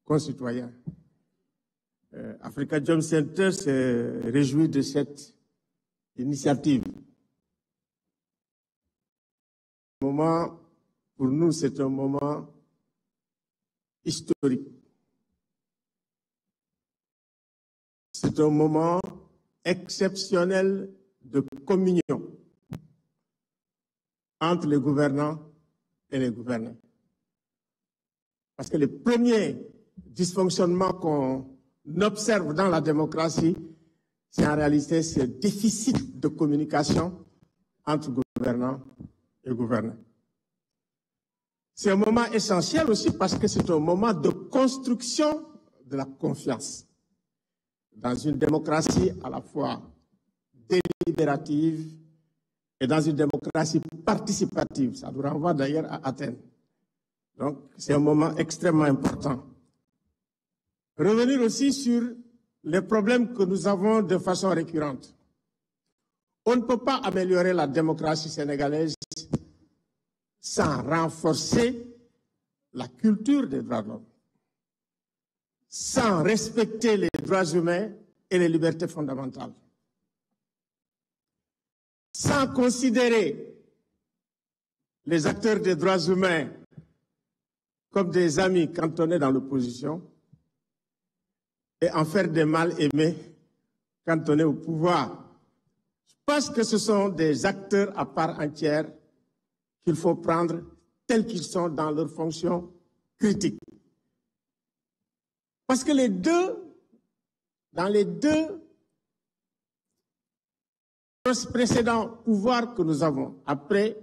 concitoyens. Africa Jom Center se réjouit de cette initiative. Pour nous, c'est un moment historique. C'est un moment exceptionnel de communion entre les gouvernants et les gouvernés. Parce que les premiers dysfonctionnements qu'on observe dans la démocratie, c'est en réalité ce déficit de communication entre gouvernants et gouvernés. C'est un moment essentiel aussi parce que c'est un moment de construction de la confiance dans une démocratie à la fois délibérative et dans une démocratie participative. Ça nous renvoie d'ailleurs à Athènes. Donc, c'est un moment extrêmement important. Revenir aussi sur les problèmes que nous avons de façon récurrente. On ne peut pas améliorer la démocratie sénégalaise sans renforcer la culture des droits de l'homme, sans respecter les droits humains et les libertés fondamentales, sans considérer les acteurs des droits humains comme des amis cantonnés dans l'opposition et en faire des mal-aimés cantonnés au pouvoir. Je pense que ce sont des acteurs à part entière qu'il faut prendre tels qu'ils sont dans leur fonction critique. Parce que dans les deux précédents pouvoirs que nous avons, après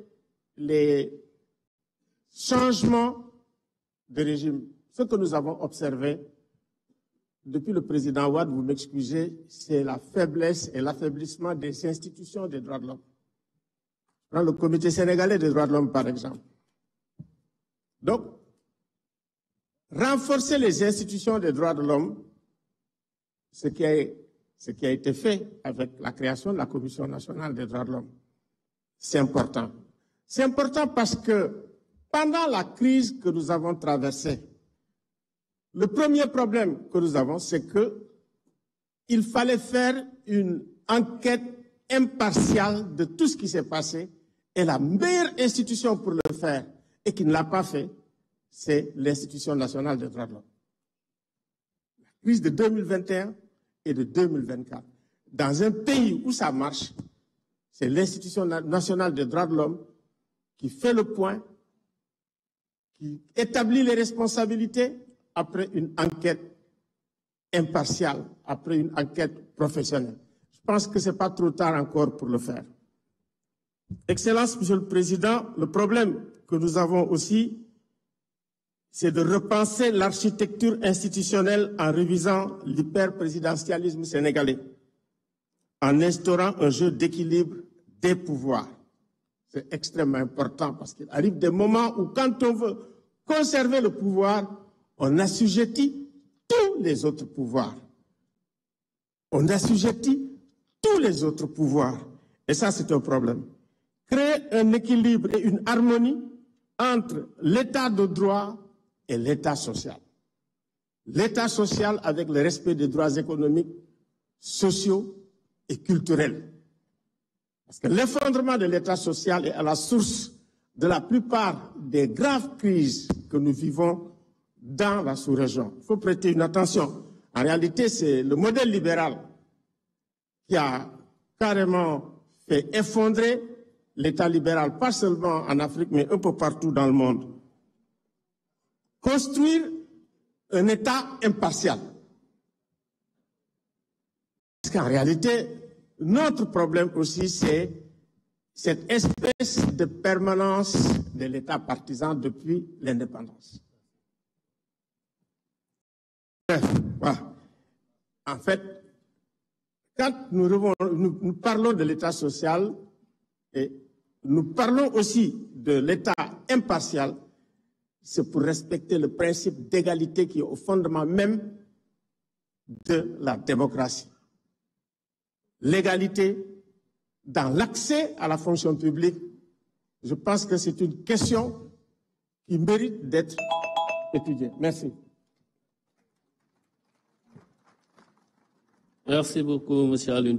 les changements de régime, ce que nous avons observé depuis le président Wade, vous m'excusez, c'est la faiblesse et l'affaiblissement des institutions des droits de l'homme. Prends le Comité sénégalais des droits de l'homme, par exemple. Donc, renforcer les institutions des droits de l'homme, ce qui a été fait avec la création de la Commission nationale des droits de l'homme, c'est important. C'est important parce que pendant la crise que nous avons traversée, le premier problème que nous avons, c'est qu'il fallait faire une enquête impartiale de tout ce qui s'est passé. Et la meilleure institution pour le faire, et qui ne l'a pas fait, c'est l'Institution nationale des droits de l'homme. La crise de 2021 et de 2024. Dans un pays où ça marche, c'est l'Institution nationale des droits de l'homme qui fait le point, qui établit les responsabilités après une enquête impartiale, après une enquête professionnelle. Je pense que ce n'est pas trop tard encore pour le faire. Excellence, Monsieur le Président, le problème que nous avons aussi, c'est de repenser l'architecture institutionnelle en révisant l'hyperprésidentialisme sénégalais, en instaurant un jeu d'équilibre des pouvoirs. C'est extrêmement important parce qu'il arrive des moments où quand on veut conserver le pouvoir, on assujettit tous les autres pouvoirs. On assujettit tous les autres pouvoirs. Et ça, c'est un problème. Créer un équilibre et une harmonie entre l'état de droit et l'état social. L'état social avec le respect des droits économiques, sociaux et culturels. Parce que l'effondrement de l'état social est à la source de la plupart des graves crises que nous vivons dans la sous-région. Il faut prêter une attention. En réalité, c'est le modèle libéral qui a carrément fait effondrer l'État libéral, pas seulement en Afrique, mais un peu partout dans le monde. Construire un État impartial. Parce qu'en réalité, notre problème aussi, c'est cette espèce de permanence de l'État partisan depuis l'indépendance. Bref, voilà. En fait, quand nous parlons de l'État social, et nous parlons aussi de l'État impartial, c'est pour respecter le principe d'égalité qui est au fondement même de la démocratie. L'égalité dans l'accès à la fonction publique, je pense que c'est une question qui mérite d'être étudiée. Merci. Merci beaucoup, M. Alun.